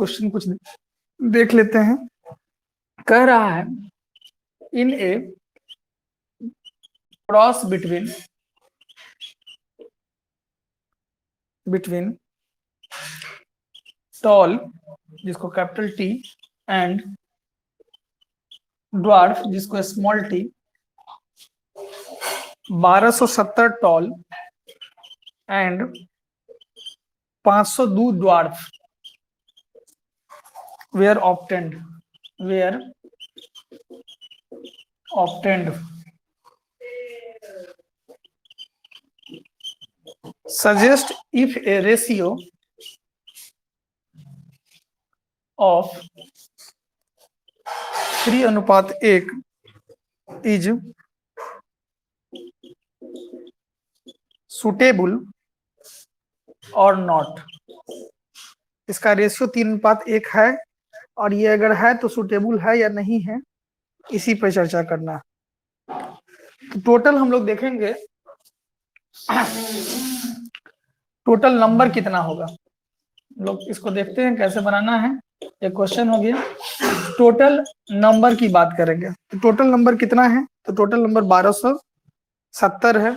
Question कुछ देख लेते हैं। कह रहा है in a cross between tall, जिसको कैपिटल टी, एंड ड्वार्फ, जिसको small T, 1270 tall and 502 dwarf where obtained suggest if a ratio of 3:1 is suitable or not। इसका रेशियो 3:1 है और ये अगर है तो सुटेबल है या नहीं है, इसी पर चर्चा करना है। तो टोटल हम लोग देखेंगे टोटल नंबर कितना होगा। लोग इसको देखते हैं कैसे बनाना है। एक क्वेश्चन हो गया, टोटल नंबर की बात करेंगे। तो टोटल नंबर कितना है? तो टोटल नंबर 1270 है।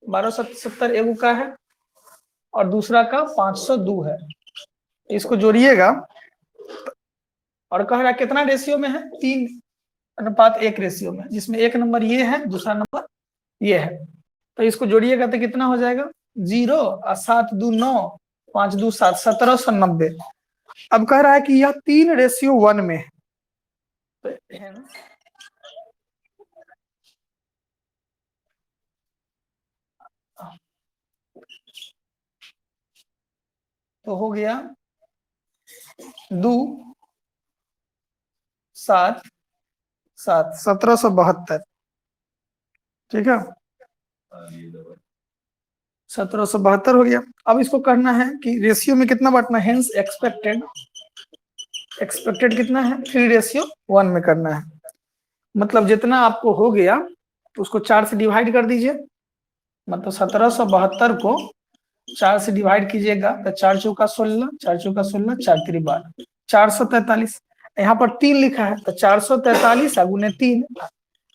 1270 एक का है और दूसरा का 502 है। इसको जोड़िएगा और कह रहा है कितना रेशियो में है? 3:1 रेशियो में, जिसमें एक नंबर ये है, दूसरा नंबर ये है। तो इसको जोड़िएगा तो कितना हो जाएगा? 0 और 7 2 9, 5 2 7, 1790। अब कह रहा है कि यह 3:1 में है। तो हो गया 2 7 7, 1772। ठीक है, 1772 हो गया। अब इसको करना है कि रेशियो में कितना बांटना है। हेंस एक्सपेक्टेड कितना है? 3:1 में करना है। मतलब जितना आपको हो गया तो उसको 4 से डिवाइड कर दीजिए। मतलब 1772 को 4 से डिवाइड कीजिएगा तो 4 चौका 16, 4 चौका 16, 4 3 12, 443। यहाँ पर 3 लिखा है तो 443 गुने 3,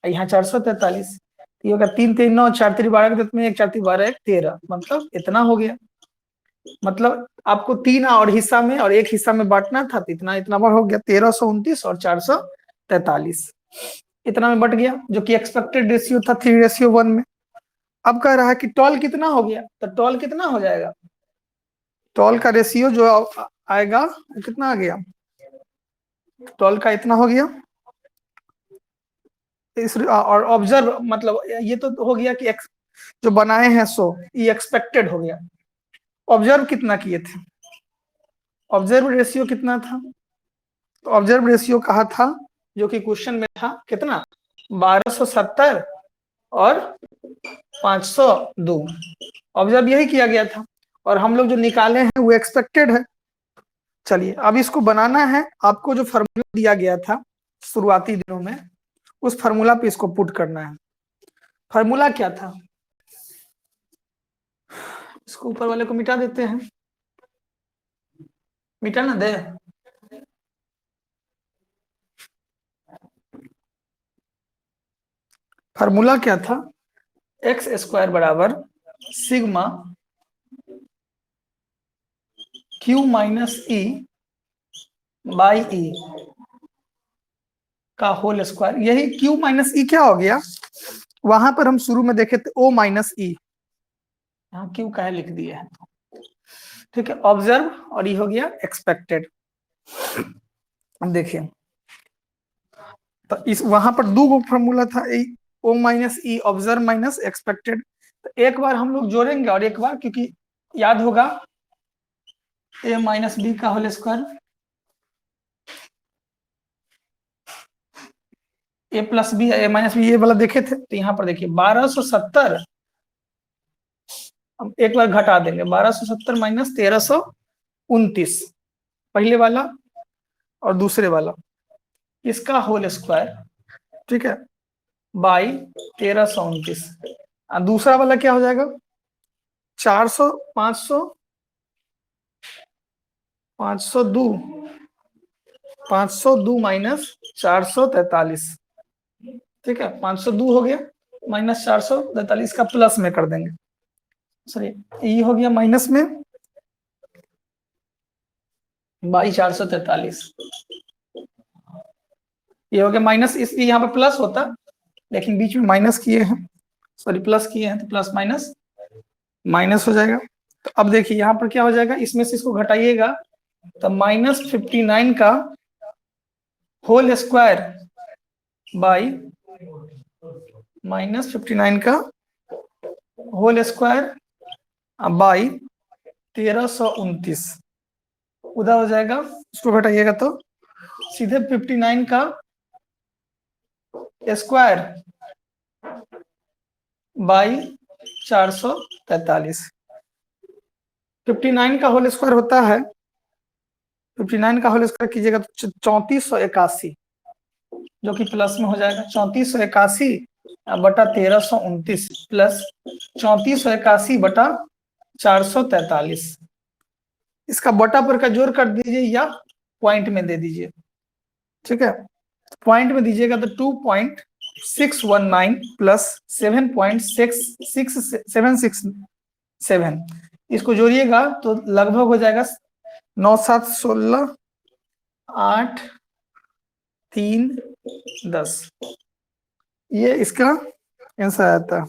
यहाँ 443। ये होगा 3 3 9, 4 3 12 में 1 4 3 12 1 13, मतलब इतना हो गया। मतलब आपको 3 और हिस्सा में और एक हिस्सा में बांटना था तो इतना बार हो गया। 1329 और 443 इतना में बट गया, जो कि एक्सपेक्टेड रेशियो था 3:1 में। अब कह रहा है कि टॉल कितना हो गया, तो टॉल कितना हो जाएगा? टॉल का रेशियो जो आएगा वो कितना आ गया? टॉल का इतना हो गया। इस और ऑब्जर्व, मतलब ये तो हो गया कि जो बनाए हैं सो ये एक्सपेक्टेड हो गया। ऑब्जर्व कितना किए थे? ऑब्जर्व रेशियो कितना था? तो ऑब्जर्व रेशियो कहा था, जो कि क्वेश्चन में था, कितना? 1270 और 502। ऑब्जर्व यही किया गया था और हम लोग जो निकाले हैं वो एक्सपेक्टेड है। चलिए अब इसको बनाना है। आपको जो फॉर्मूला दिया गया था शुरुआती दिनों में, उस फॉर्मूला पे इसको पुट करना है। फॉर्मूला क्या था? इसको ऊपर वाले को मिटा देते हैं। मिटा ना दे। फॉर्मूला क्या था? x² बराबर sigma q minus E by E का होल स्क्वायर। यही q माइनस ई क्या हो गया? वहां पर हम शुरू में देखे थे o माइनस ई, यहाँ q का है लिख दिए हैं। ठीक है, ऑब्जर्व और ये हो गया एक्सपेक्टेड। अब देखिए तो इस वहां पर दो फॉर्मूला था, ओ माइनस ई ऑब्जर्व माइनस एक्सपेक्टेड। तो एक बार हम लोग जोड़ेंगे और एक बार, क्योंकि याद होगा ए माइनस बी का होल स्क्वायर, ए प्लस बी ए माइनस बी, ये वाला देखे थे। तो यहाँ पर देखिए 1270, अब एक बार घटा देंगे, 1270 माइनस 1329, पहले वाला और दूसरे वाला, इसका होल स्क्वायर। ठीक है, बाई 1329। दूसरा वाला क्या हो जाएगा? 400 500 502 502 माइनस 443, ठीक है। 502 हो गया माइनस 443 का प्लस में कर देंगे, सॉरी ये हो गया माइनस में बाई 443, ये हो गया माइनस, इसलिए यहाँ पे प्लस होता लेकिन बीच में माइनस किए हैं, सॉरी प्लस किए हैं तो प्लस माइनस माइनस हो जाएगा। तो अब देखिए यहाँ पर क्या हो जाएगा, इसमें से इसको घटाइएगा तो -59 का होल स्क्वायर बाई -59 का होल स्क्वायर बाई 1329 उधर हो जाएगा, इसको घटाइएगा तो सीधे 59 का स्क्वायर बाई 443, 59 का होल स्क्वायर होता है, 59 का होल स्क्वायर कीजिएगा तो 3481, जो कि प्लस में हो जाएगा 3481 बटा 1329 प्लस 3481 बटा 443, इसका बटा पर का जोड़ कर दीजिए या पॉइंट में दे दीजिए, ठीक है। पॉइंट में दीजिएगा तो 2.619 प्लस 7.6767, इसको जोड़िएगा तो लगभग हो जाएगा 9 7 16 8 3 10, ये इसका आंसर आता है।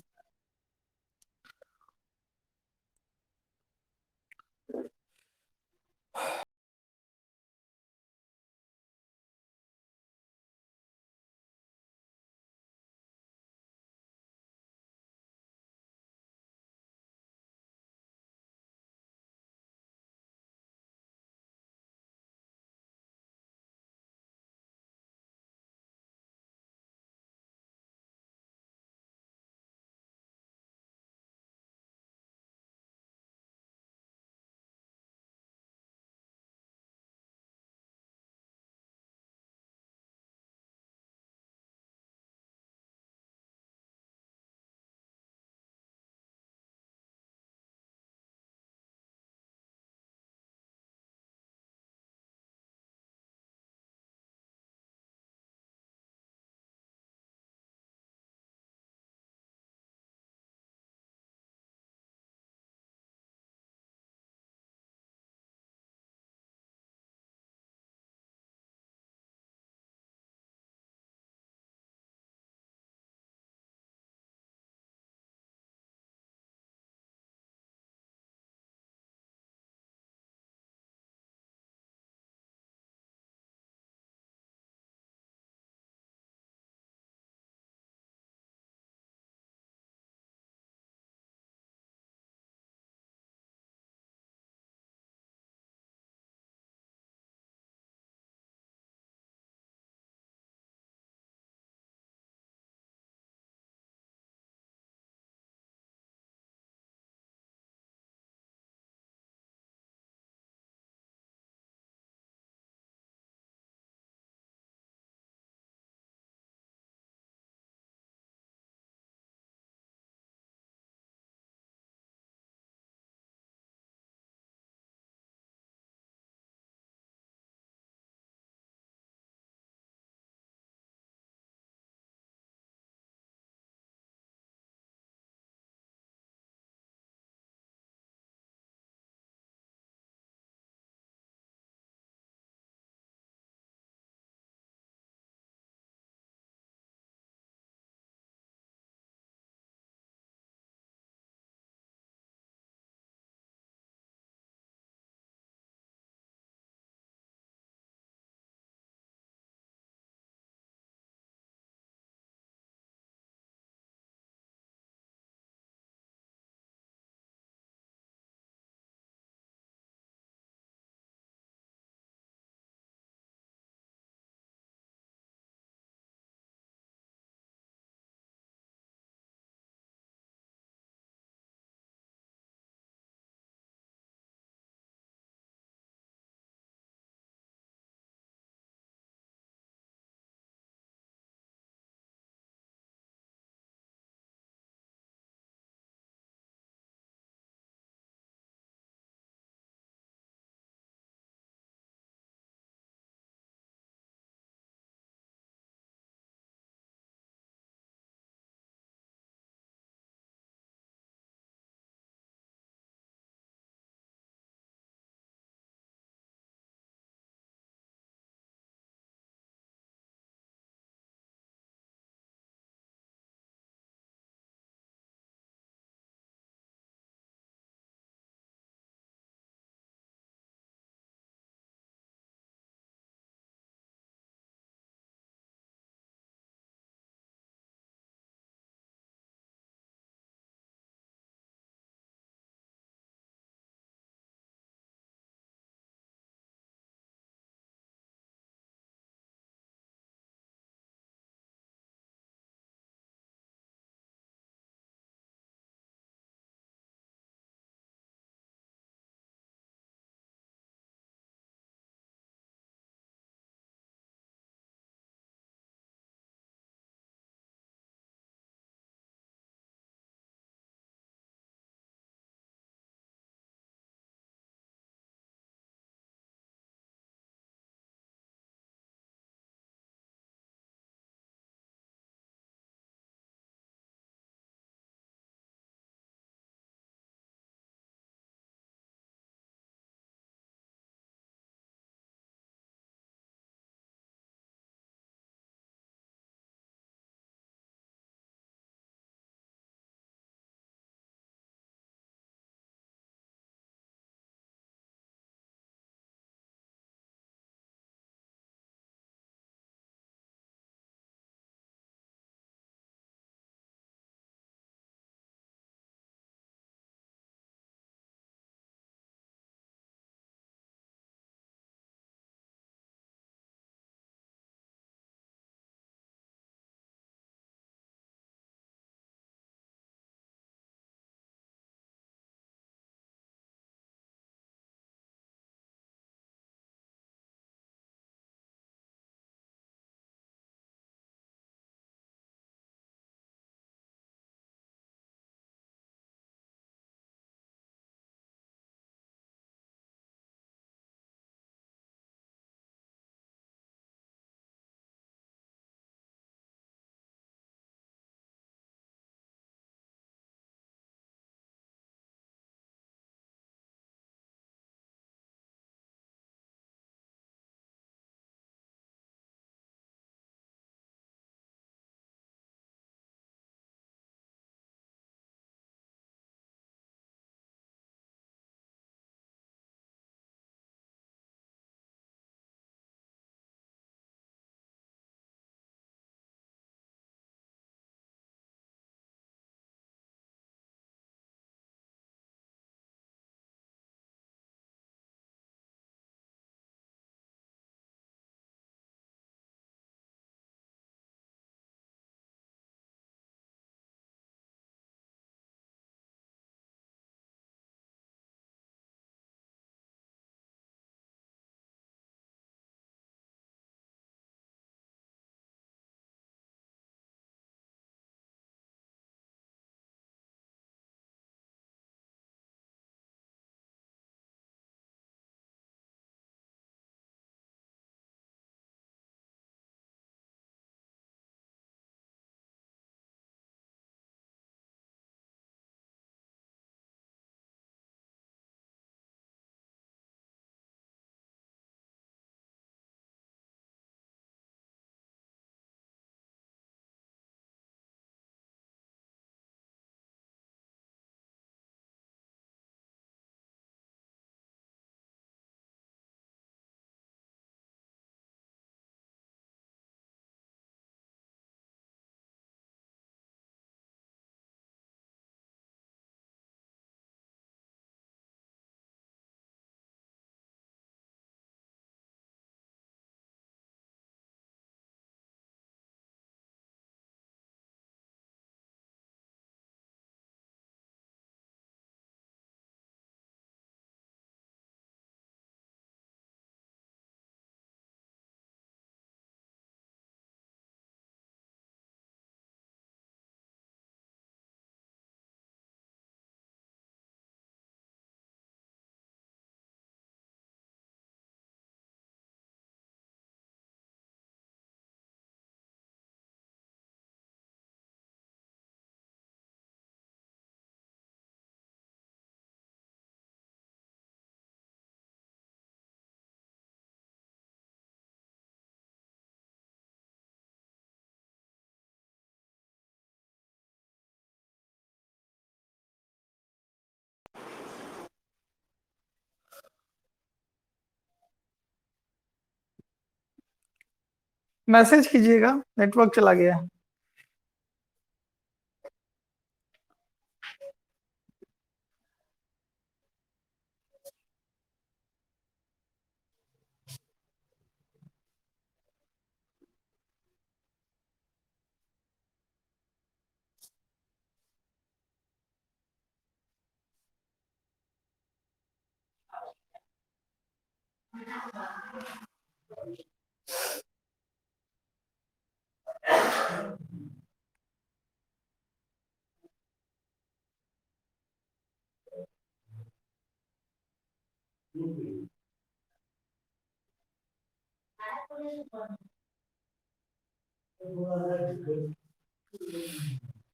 मैसेज कीजिएगा, नेटवर्क चला गया है।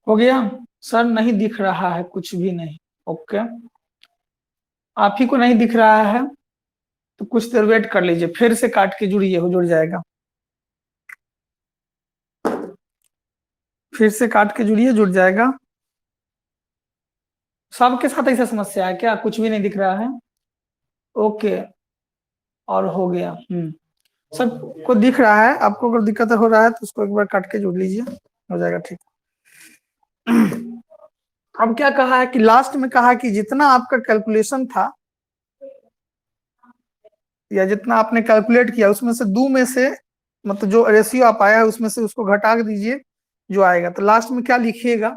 हो गया सर? नहीं दिख रहा है कुछ भी नहीं। ओके, आप ही को नहीं दिख रहा है तो कुछ देर वेट कर लीजिए, फिर से काट के जुड़िए, हो जुड़ जाएगा। फिर से काट के जुड़िए, जुड़ जाएगा। सबके साथ ऐसा समस्या है क्या? कुछ भी नहीं दिख रहा है? ओके, और हो गया। सबको दिख रहा है। आपको अगर दिक्कत हो रहा है तो उसको एक बार काट के जोड़ लीजिए, हो जाएगा ठीक। अब क्या कहा है कि लास्ट में कहा कि जितना आपका कैलकुलेशन था या जितना आपने कैलकुलेट किया उसमें से दो में से, मतलब जो रेशियो आप आया है उसमें से उसको घटा दीजिए जो आएगा। तो लास्ट में क्या लिखिएगा?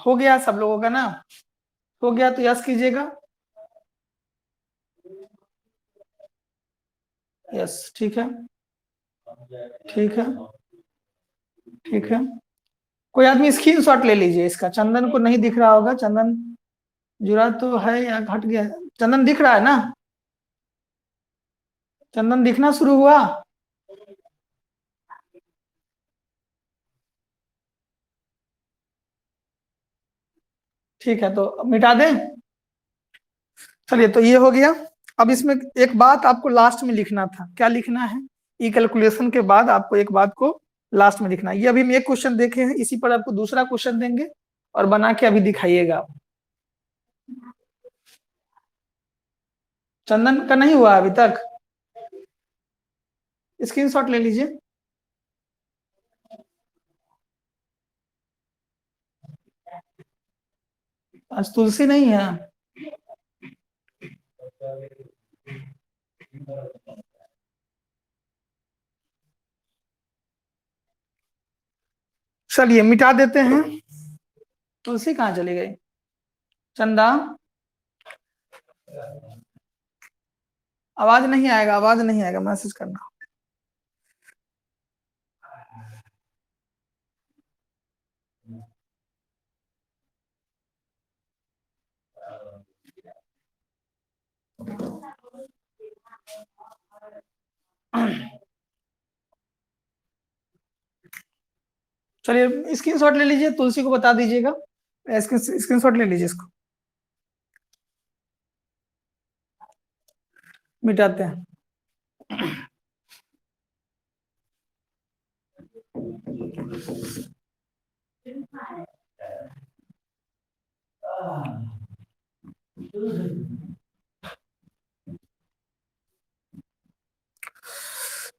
हो गया सब लोगों का ना? हो गया तो यस कीजिएगा। यस, ठीक है, ठीक है, ठीक है। कोई आदमी स्क्रीनशॉट ले लीजिए इसका। चंदन को नहीं दिख रहा होगा। चंदन जुड़ा तो है या घट गया? चंदन दिख रहा है ना? चंदन दिखना शुरू हुआ? ठीक है, तो मिटा दें? चलिए, तो ये हो गया। अब इसमें एक बात आपको लास्ट में लिखना था। क्या लिखना है? ई कैलकुलेशन के बाद आपको एक बात को लास्ट में लिखना है। ये अभी हम एक क्वेश्चन देखे हैं, इसी पर आपको दूसरा क्वेश्चन देंगे और बना के अभी दिखाइएगा। चंदन का नहीं हुआ अभी तक? स्क्रीनशॉट ले लीजिए। आज तुलसी नहीं है? चलिए मिटा देते हैं। तुलसी कहाँ चली गई? चंदा, आवाज नहीं आएगा, आवाज नहीं आएगा, मैसेज करना। चलिए स्क्रीनशॉट ले लीजिए, तुलसी को बता दीजिएगा। स्क्रीनशॉट ले लीजिए इसको, मिटाते हैं।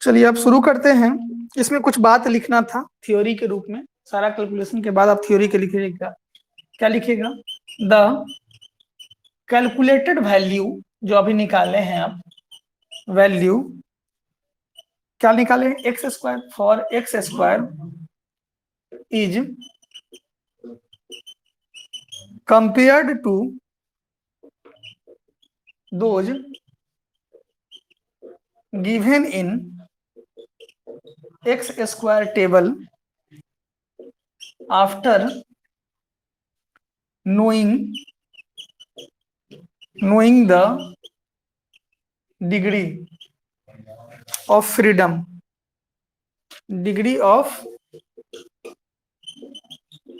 चलिए अब शुरू करते हैं। इसमें कुछ बात लिखना था थ्योरी के रूप में। सारा कैलकुलेशन के बाद आप थ्योरी के लिखिएगा। क्या लिखिएगा? द कैलकुलेटेड वैल्यू, जो अभी निकाले हैं आप वैल्यू, क्या निकाले? X square. For X square is compared to those given in X square table after knowing the degree of freedom, degree of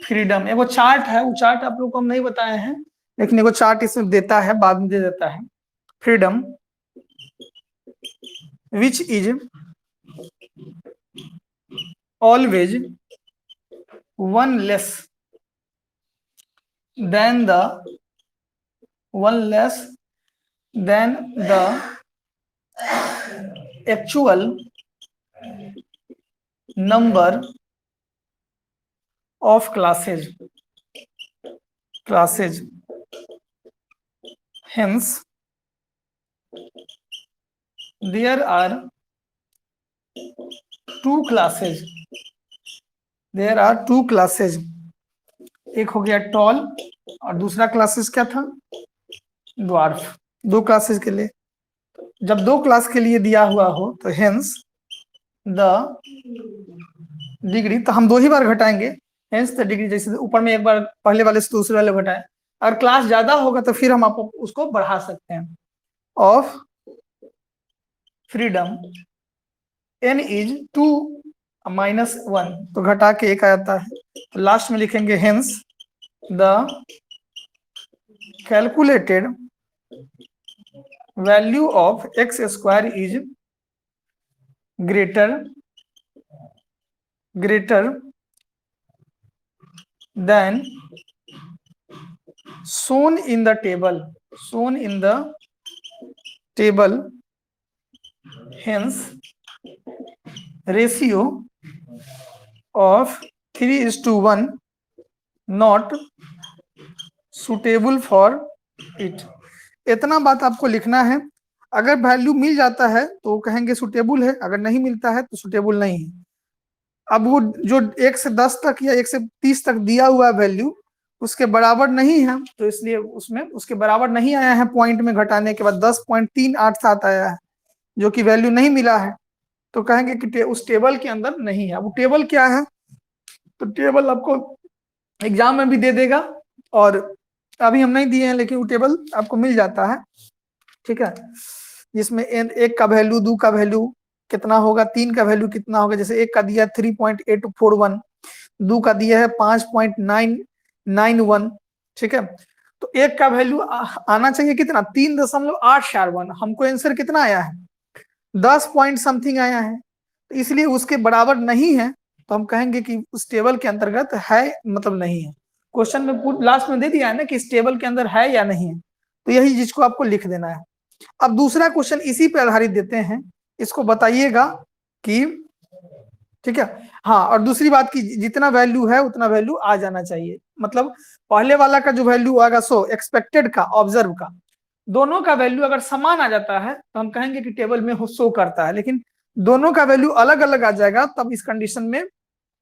freedom. एगो चार्ट है, वो चार्ट आप लोग को हम नहीं बताए हैं, लेकिन एगो चार्ट इसमें देता है, बाद में दे देता है। Freedom which is always one less than the actual number of classes, hence there are two classes, एक हो गया टॉल और दूसरा क्लासेस क्या था, ड्वार्फ। दो क्लासेस के लिए, जब दो क्लास के लिए दिया हुआ हो तो हेंस द डिग्री, तो हम दो ही बार घटाएंगे, हेंस द डिग्री, जैसे ऊपर में एक बार पहले वाले से दूसरे वाले घटाए, अगर क्लास ज्यादा होगा तो फिर हम आपको उसको बढ़ा सकते हैं, ऑफ फ्रीडम n इज 2 -1, तो घटा के एक आ जाता है, तो लास्ट में लिखेंगे hence the calculated value of x square is greater than shown in the table, hence ratio of 3:1 not suitable for it। इतना बात आपको लिखना है, अगर वैल्यू मिल जाता है तो कहेंगे सुटेबल है, अगर नहीं मिलता है तो सुटेबल नहीं है। अब वो जो 1 से 10 तक या 1 से 30 तक दिया हुआ वैल्यू उसके बराबर नहीं है, तो इसलिए उसमें उसके बराबर नहीं आया है, पॉइंट में घटाने के बाद 10.387 आया है, जो कि वैल्यू नहीं मिला है, तो कहेंगे कि उस टेबल के अंदर नहीं है। वो टेबल क्या है, तो टेबल आपको एग्जाम में भी दे देगा, और अभी हम नहीं दिए हैं लेकिन वो टेबल आपको मिल जाता है, ठीक है, जिसमें एक का वैल्यू, 2 का वैल्यू कितना होगा, 3 का वैल्यू कितना होगा, जैसे एक का दिया 3.841, 2 का दिया है 5.991, ठीक है, तो एक का वैल्यू आना चाहिए कितना, 3.841, हमको आंसर कितना आया है 10 पॉइंट समथिंग आया है, तो इसलिए उसके बराबर नहीं है, तो हम कहेंगे कि उस टेबल के अंतर्गत है, मतलब नहीं है। क्वेश्चन में लास्ट में दे दिया है ना कि इस टेबल के अंदर है या नहीं है, तो यही चीज को आपको लिख देना है। अब दूसरा क्वेश्चन इसी पे आधारित देते हैं, इसको बताइएगा कि, ठीक है, हाँ, और दूसरी बात की जितना वैल्यू है उतना वैल्यू आ जाना चाहिए, मतलब पहले वाला का जो वैल्यू आएगा सो एक्सपेक्टेड का, ऑब्जर्व का, दोनों का वैल्यू अगर समान आ जाता है तो हम कहेंगे कि टेबल में शो करता है, लेकिन दोनों का वैल्यू अलग अलग आ जाएगा तब इस कंडीशन में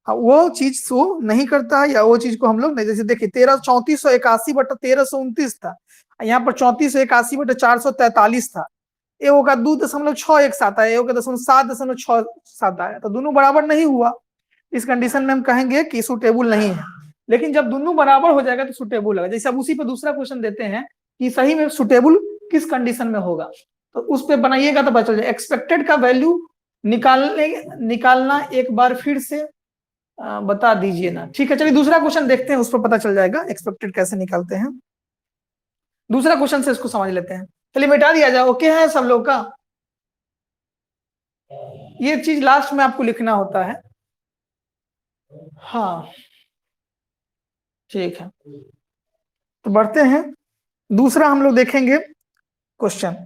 वो चीज शो नहीं करता है, या वो चीज को हम लोग नहीं, जैसे देखिए 3481/1329 था, यहाँ पर 3481/443 था, एओ का 2.617 आया, एओ का 7.67 आया, तो दोनों बराबर नहीं हुआ, इस कंडीशन में हम कहेंगे कि सुटेबल नहीं है। लेकिन जब दोनों बराबर हो जाएगा तो सुटेबल होगा। जैसे अब उसी पे दूसरा क्वेश्चन देते हैं कि सही में सुटेबल किस कंडीशन में होगा, तो उस पे बनाइएगा तो पता चल जाए। एक्सपेक्टेड का वैल्यू निकालना एक बार फिर से बता दीजिए ना, ठीक है, चलिए दूसरा क्वेश्चन देखते हैं, उस पर पता चल जाएगा एक्सपेक्टेड कैसे निकालते हैं। दूसरा क्वेश्चन से इसको समझ लेते हैं, चलिए मिटा दिया जाए, ओके है सब लोग का, ये चीज लास्ट में आपको लिखना होता है, हाँ ठीक है, तो बढ़ते हैं, दूसरा हम लोग देखेंगे क्वेश्चन।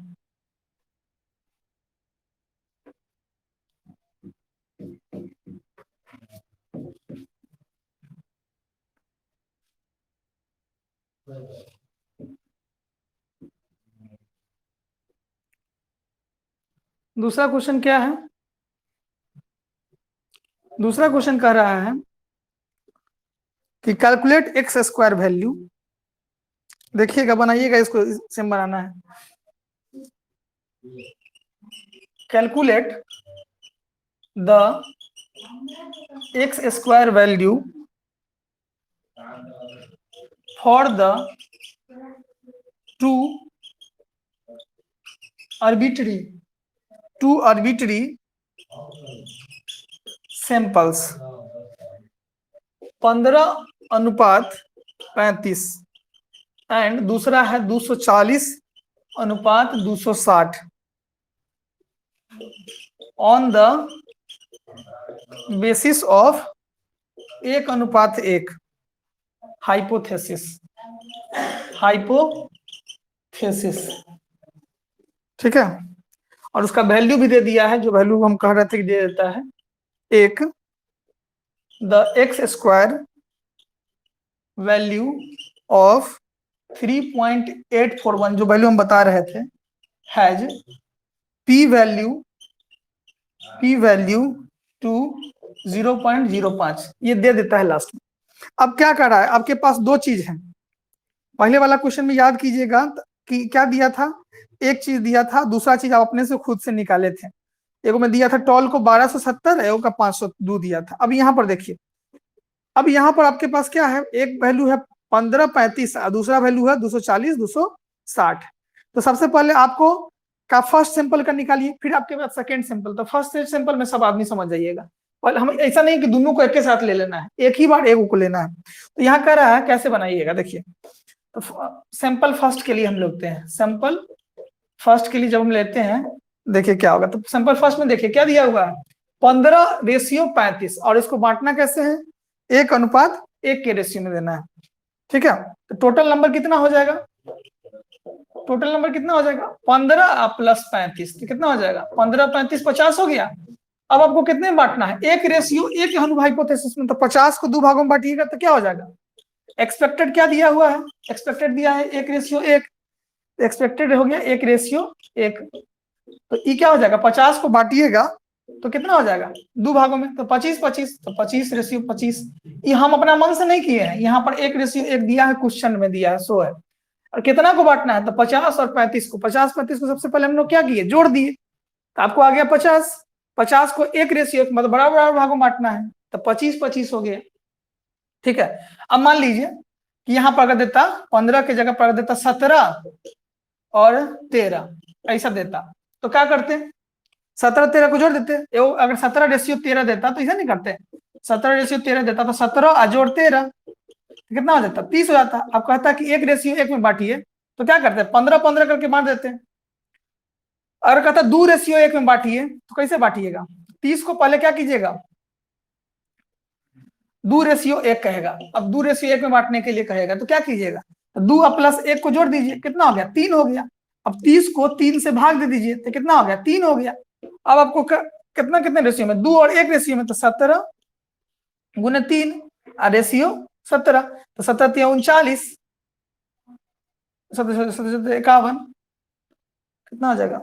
दूसरा क्वेश्चन क्या है, दूसरा क्वेश्चन कह रहा है कि कैलकुलेट एक्स स्क्वायर वैल्यू, देखिएगा बनाइएगा, इसको सेम बनाना है, calculate the x square value for the two arbitrary samples 15:35 and दूसरा है 240:260 on the basis of 1:1 hypothesis, ठीक है, और उसका वैल्यू भी दे दिया है, जो वैल्यू हम कह रहे थे कि दे देता है 1 the x square value of 3.841 जो वैल्यू हम बता रहे थे हैज पी वैल्यू टू 0.05 ये दे देता है लास्ट में। अब क्या कर रहा है, आपके पास दो चीज है। पहले वाला क्वेश्चन में याद कीजिएगा कि क्या दिया था, एक चीज दिया था, दूसरा चीज आप अपने से खुद से निकाले थे। एक में दिया था टॉल को 1270, एक का 502 दिया था। अब यहाँ पर देखिए, अब यहाँ पर आपके पास क्या है, एक वैल्यू है 1535 और दूसरा वैल्यू है 240 260। तो सबसे पहले आपको का फर्स्ट सैंपल का निकालिए, फिर आपके पास सेकंड सैंपल। तो फर्स्ट सैंपल में सब आदमी समझ जाइएगा, और हम ऐसा नहीं कि दोनों को एक के साथ ले लेना है, एक ही बार एक को लेना है। तो यहाँ कह रहा है कैसे बनाइएगा, देखिए। तो सैंपल फर्स्ट के लिए हम लेते हैं, सैंपल फर्स्ट के लिए जब हम लेते हैं, देखिए क्या होगा। तो सैंपल फर्स्ट में देखिए क्या दिया हुआ है, 15:35, और इसको बांटना कैसे है, 1:1 के रेशियो में देना है। ठीक है, तो टोटल नंबर कितना हो जाएगा, टोटल नंबर कितना हो जाएगा 15 + 35, तो कितना हो जाएगा 15 35 50 हो गया। अब आपको कितने में बांटना है, 1:1 हाइपोथेसिस में, तो 50 को 2 भागों में बांटिएगा तो क्या हो जाएगा। एक्सपेक्टेड क्या दिया हुआ है, एक्सपेक्टेड दिया है 1:1, एक्सपेक्टेड हो गया 1:1। तो ये क्या हो जाएगा, 50 को बांटिएगा तो कितना हो जाएगा 2 भागों में, तो 25 25, तो 25:25। ये हम अपना मन से नहीं किए हैं, यहाँ पर 1:1 दिया है, क्वेश्चन में दिया है, सो है। और कितना को बांटना है, तो 50 और 35 को, 50 35 को सबसे पहले हम लोग क्या किए, जोड़ दिए, तो आपको आ गया 50। 50 को 1:1 मतलब बराबर बराबर भागों में बांटना है, तो 25 25 हो गया। ठीक है, अब मान लीजिए कि यहाँ पर अगर देता 15 की जगह पर अगर देता 17 और 13 ऐसा देता, तो क्या करते, 17 13 को जोड़ देते। अगर 17:13 देता तो ऐसा नहीं करते, 17:13 देता तो 17 जोड़ 13 कितना हो जाता, 30 हो जाता। अब कहता कि 1:1 में बांटिए, तो क्या करते हैं 15 15 करके बांट देते हैं। अगर कहता 2:1 में बांटिए, तो कैसे बांटिएगा, 30 को पहले क्या कीजिएगा, 2:1 कहेगा। अब 2:1 में बांटने के लिए कहेगा तो क्या कीजिएगा, 2 + 1 को जोड़ दीजिए, कितना हो गया 3 हो गया। अब 30 को 3 से भाग दे दीजिए, तो कितना हो गया 3 हो गया। अब आपको कितना कितने रेशियो में, 2 और 1 रेशियो में, तो 17 × 3 रेशियो 17, तो 17 × 39, 17 51, कितना हो जाएगा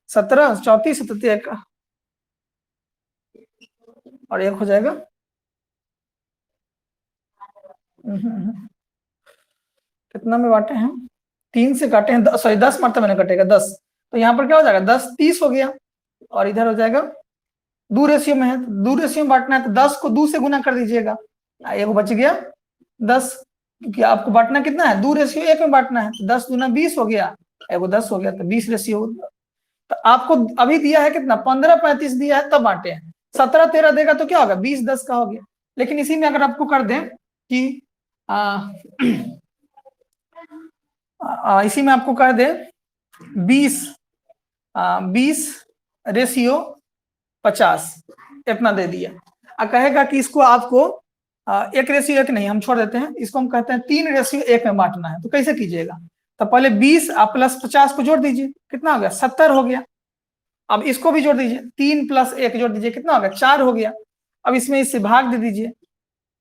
17 34 17 1 और 1 हो जाएगा। कितना में बांटे हैं, 3 से काटे हैं, सॉरी 10 मरतबा मैंने कटेगा 10, तो यहाँ पर क्या हो जाएगा 10 30 हो गया, और इधर हो जाएगा 2 रेशियो में है, 2 रेशियो में बांटना है, तो 10 को 2 से गुना कर दीजिएगा, एक बच गया 10, क्योंकि आपको बांटना कितना है 2:1 में बांटना है, 10 दूना 20 हो गया, एगो 10 हो गया, तो 20 रेशियो। तो आपको अभी दिया है कितना 15 35 दिया है, तब बांटे हैं। 17 13 देगा तो क्या होगा 20 10 का हो गया। लेकिन इसी में अगर आपको कर दें कि इसी में आपको कर दे 20:50 इतना दे दिया, और कहेगा कि इसको आपको 1:1 नहीं, हम छोड़ देते हैं, इसको हम कहते हैं 3:1 में बांटना है। तो कैसे कीजिएगा, तो पहले 20 + 50 को जोड़ दीजिए, कितना हो गया 70 हो गया। अब इसको भी जोड़ दीजिए, 3 + 1 जोड़ दीजिए, कितना हो गया 4 हो गया। अब इसमें इससे भाग दे दीजिए,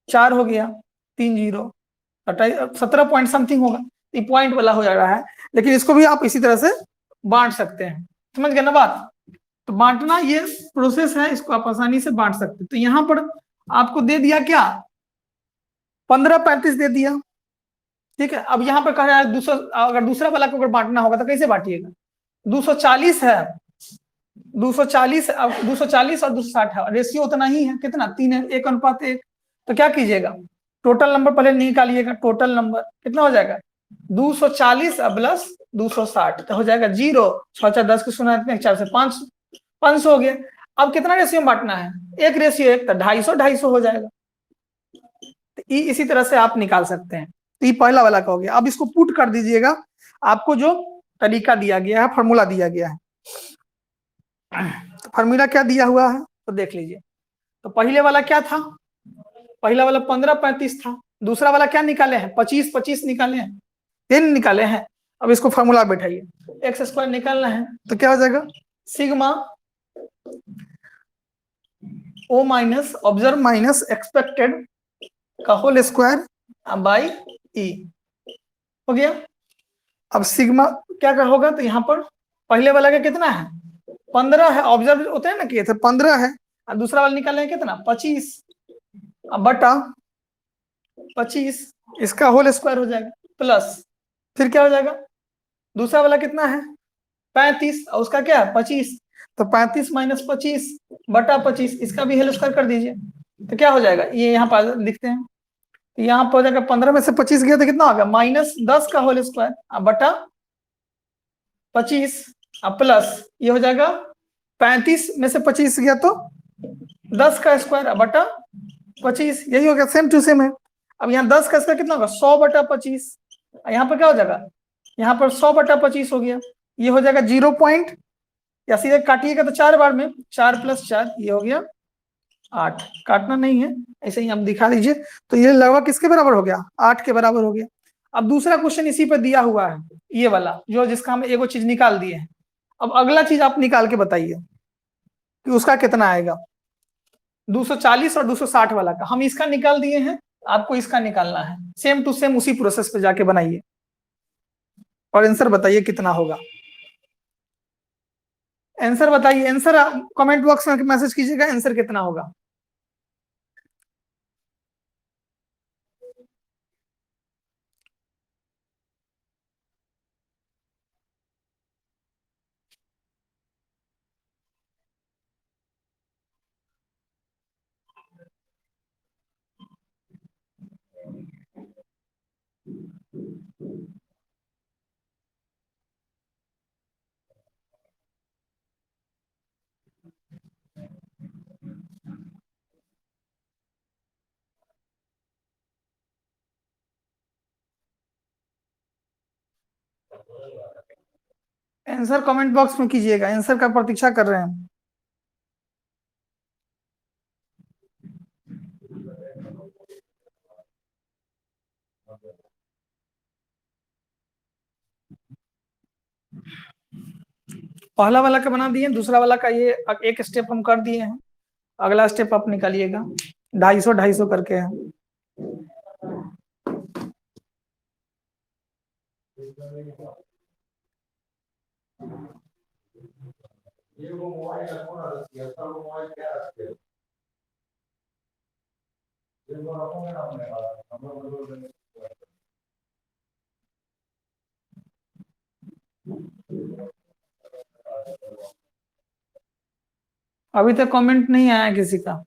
4 हो गया, 3 0 17 पॉइंट समथिंग होगा, ये पॉइंट वाला हो जा रहा है। लेकिन इसको भी आप इसी तरह से बांट सकते हैं, समझ गए ना बात। तो बांटना ये प्रोसेस है, इसको आप आसानी से बांट सकते हैं। तो यहाँ पर आपको दे दिया क्या 15 35 दे दिया, ठीक है। अब यहाँ पर कह रहा है 200, अगर दूसरा वाला को अगर बांटना होगा तो कैसे बांटिएगा, 240 है, 240 और 260 है, रेशियो उतना ही है, कितना 3 है, 1:1। तो क्या कीजिएगा, टोटल नंबर पहले निकालिएगा, टोटल नंबर कितना हो जाएगा 240 + 260, तो हो जाएगा 0 6 4 10 के 4 से 500 हो गया। अब कितना रेशियो में बांटना है 1:1, तो 250 हो जाएगा। तो इसी तरह से आप निकाल सकते हैं। तो ये पहला वाला का हो गया। अब इसको पुट कर दीजिएगा, आपको जो तरीका दिया गया है, फॉर्मूला दिया गया है। तो फॉर्मूला क्या दिया हुआ है तो देख लीजिए। तो पहले वाला क्या था, पहला वाला 15 35 था, दूसरा वाला क्या निकाले हैं 25 25 निकाले हैं, 3 निकाले हैं। अब इसको फॉर्मूला बैठाइए, x² निकालना है, तो क्या हो जाएगा sigma O minus observe minus expected का होल स्क्वायर बाई ई हो गया। अब सिग्मा क्या क्या होगा, तो यहाँ पर पहले वाला का कितना है 15 है, ऑब्जर्व होते हैं ना कि 15 है, और दूसरा वाला निकाले कितना 25, अब बटा 25 इसका होल स्क्वायर हो जाएगा, प्लस फिर क्या हो जाएगा दूसरा वाला कितना है 35 और उसका क्या है 25, तो 35 माइनस 25 बटा 25 इसका भी होल स्क्वायर कर दीजिए, तो क्या हो जाएगा ये यहाँ पर लिखते हैं, तो यहाँ पर हो जाएगा 15 में से 25 गया तो कितना होगा -10 का होल स्क्वायर अब बटा 25 अब प्लस ये हो जाएगा 35 में से 25 गया तो 10 का स्क्वायर अब बटा 25, यही हो गया सेम टू सेम है। अब यहाँ 10 का स्क्वायर कितना होगा 100 बटा 25, यहाँ पर क्या हो जाएगा यहाँ पर 100 बटा 25 हो गया, ये हो जाएगा 0 पॉइंट, या सीधे काटिएगा तो 4 बार में 4 + 4 ये हो गया 8, काटना नहीं है ऐसे ही हम दिखा दीजिए, तो ये लगभग किसके बराबर हो गया 8 के बराबर हो गया। अब दूसरा क्वेश्चन इसी पे दिया हुआ है ये वाला जो जिसका हम एगो चीज निकाल दिए हैं, अब अगला चीज आप निकाल के बताइए कि उसका कितना आएगा 240 और 260 वाला का हम इसका निकाल दिए हैं, आपको इसका निकालना है, सेम टू सेम उसी प्रोसेस पे जाके बनाइए और आंसर बताइए कितना होगा। आंसर बताइए, आंसर कमेंट बॉक्स में मैसेज कीजिएगा आंसर कितना होगा। आंसर कमेंट बॉक्स में कीजिएगा, आंसर का प्रतीक्षा कर रहे हैं। पहला वाला का बना दिए, दूसरा वाला का ये एक स्टेप हम कर दिए हैं, अगला स्टेप आप निकालिएगा 250 करके है। अभी तक कमेंट नहीं आया किसी का।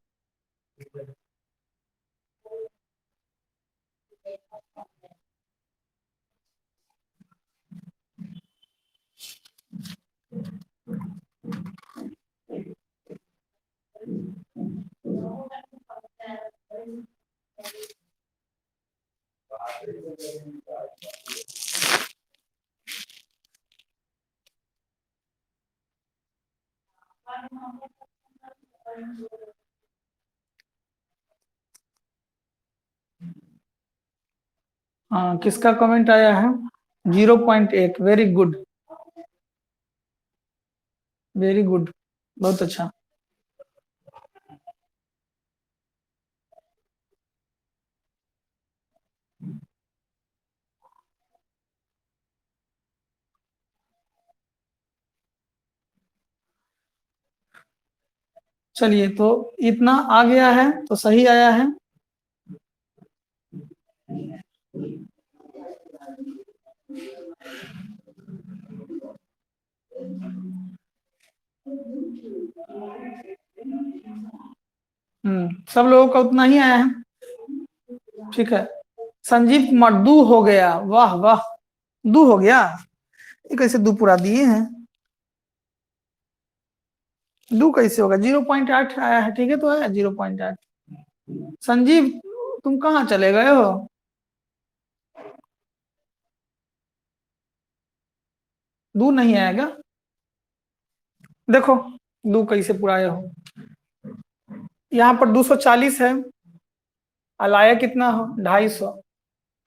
हाँ किसका कमेंट आया है 0.1, वेरी गुड वेरी गुड, बहुत अच्छा। चलिए तो इतना आ गया है तो सही आया है। सब लोगों का उतना ही आया है, ठीक है। संजीव कुमार 2 हो गया, वाह वाह 2 हो गया, ये कैसे 2 पूरा दिए हैं, 2 कैसे होगा 0.8 आया है, ठीक है तो है 0.8। संजीव तुम कहाँ चले गए हो, दो नहीं आएगा, देखो 2 कैसे पूरा आए हो, यहाँ पर 240 है, अलाया कितना हो 250,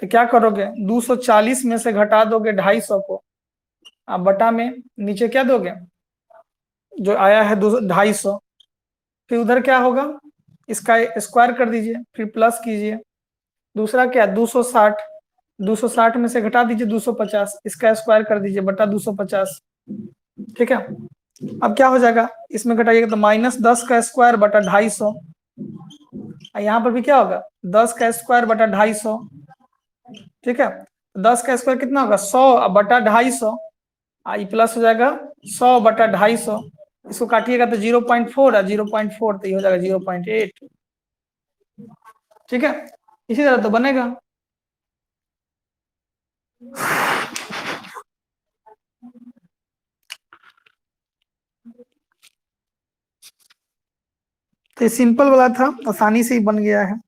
तो क्या करोगे 240 में से घटा दोगे 250 को, अब बटा में नीचे क्या दोगे जो आया है 250, फिर उधर क्या होगा, इसका स्क्वायर कर दीजिए, फिर प्लस कीजिए। दूसरा क्या, 260, 260 में से घटा दीजिए 250, इसका स्क्वायर कर दीजिए बटा 250। ठीक है, अब क्या हो जाएगा, इसमें घटाइएगा तो -10 का स्क्वायर बटा 250। यहाँ पर भी क्या होगा, 10 का स्क्वायर बटा 250। ठीक है, 10 का स्क्वायर कितना होगा, 100 बटा 250, आई प्लस हो जाएगा 100 बटा 250। इसको काटिएगा तो 0.4 है, 0.4 तो ये हो जाएगा 0.8। ठीक है, इसी तरह तो बनेगा। तो ये सिंपल वाला था, आसानी से ही बन गया है।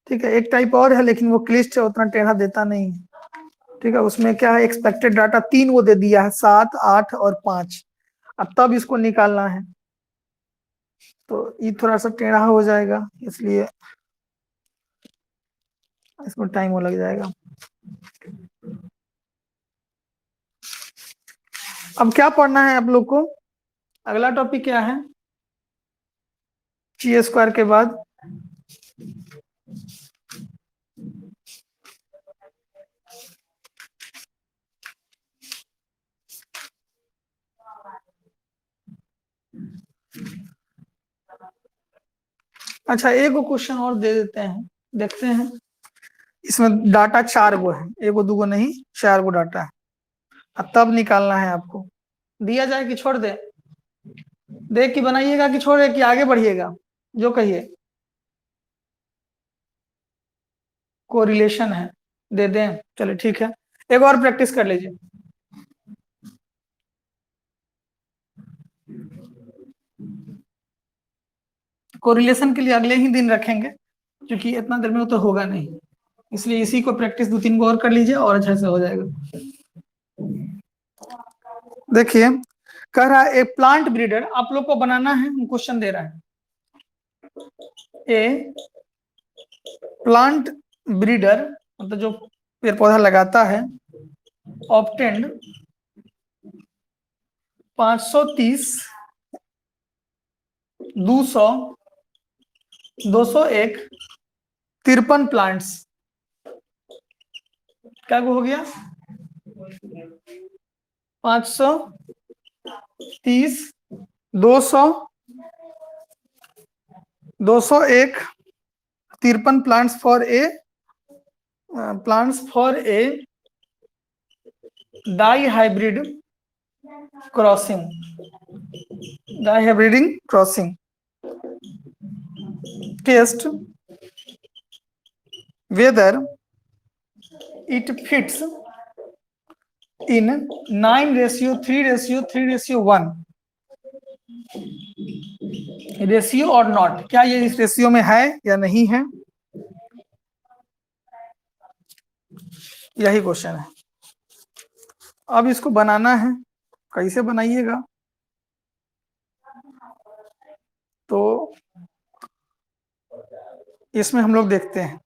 ठीक है, एक टाइप और है लेकिन वो क्लिष्ट है, उतना टेढ़ा देता नहीं है। ठीक है, उसमें क्या है, एक्सपेक्टेड डाटा 3 वो दे दिया है, 7, 8 और 5। अब तब इसको निकालना है, तो ये थोड़ा सा टेढ़ा हो जाएगा, इसलिए इसमें टाइम वो लग जाएगा। अब क्या पढ़ना है आप लोग को, अगला टॉपिक क्या है, ची स्क्वायर के बाद अच्छा एक क्वेश्चन और दे देते हैं, देखते हैं। इसमें डाटा 4 गो है, एगो दूगो नहीं, 4 गो डाटा है, अब तब निकालना है आपको। दिया जाए कि छोड़ दे, देख कि बनाइएगा कि छोड़े कि आगे बढ़िएगा, जो कहिए। कोरिलेशन है, दे दें, चलिए ठीक है, एक और प्रैक्टिस कर लीजिए। कोरिलेशन के लिए अगले ही दिन रखेंगे, क्योंकि इतना देर में तो होगा नहीं, इसलिए इसी को प्रैक्टिस 2-3 को और कर लीजिए और अच्छे से हो जाएगा। देखिए, कह रहा है ए प्लांट ब्रीडर, आप लोग को बनाना है, क्वेश्चन दे रहा है, ए प्लांट ब्रीडर मतलब जो पेड़ पौधा लगाता है, ऑब्टेंड 530, 200, 201, 53 प्लांट्स। क्या वो हो गया, 530, 200, 201, 53 plants for a dihybrid crossing, dihybriding crossing test whether it fits in 9:3:3:1 ratio और नॉट, क्या ये इस रेशियो में है या नहीं है, यही क्वेश्चन है। अब इसको बनाना है, कैसे बनाइएगा, तो इसमें हम लोग देखते हैं।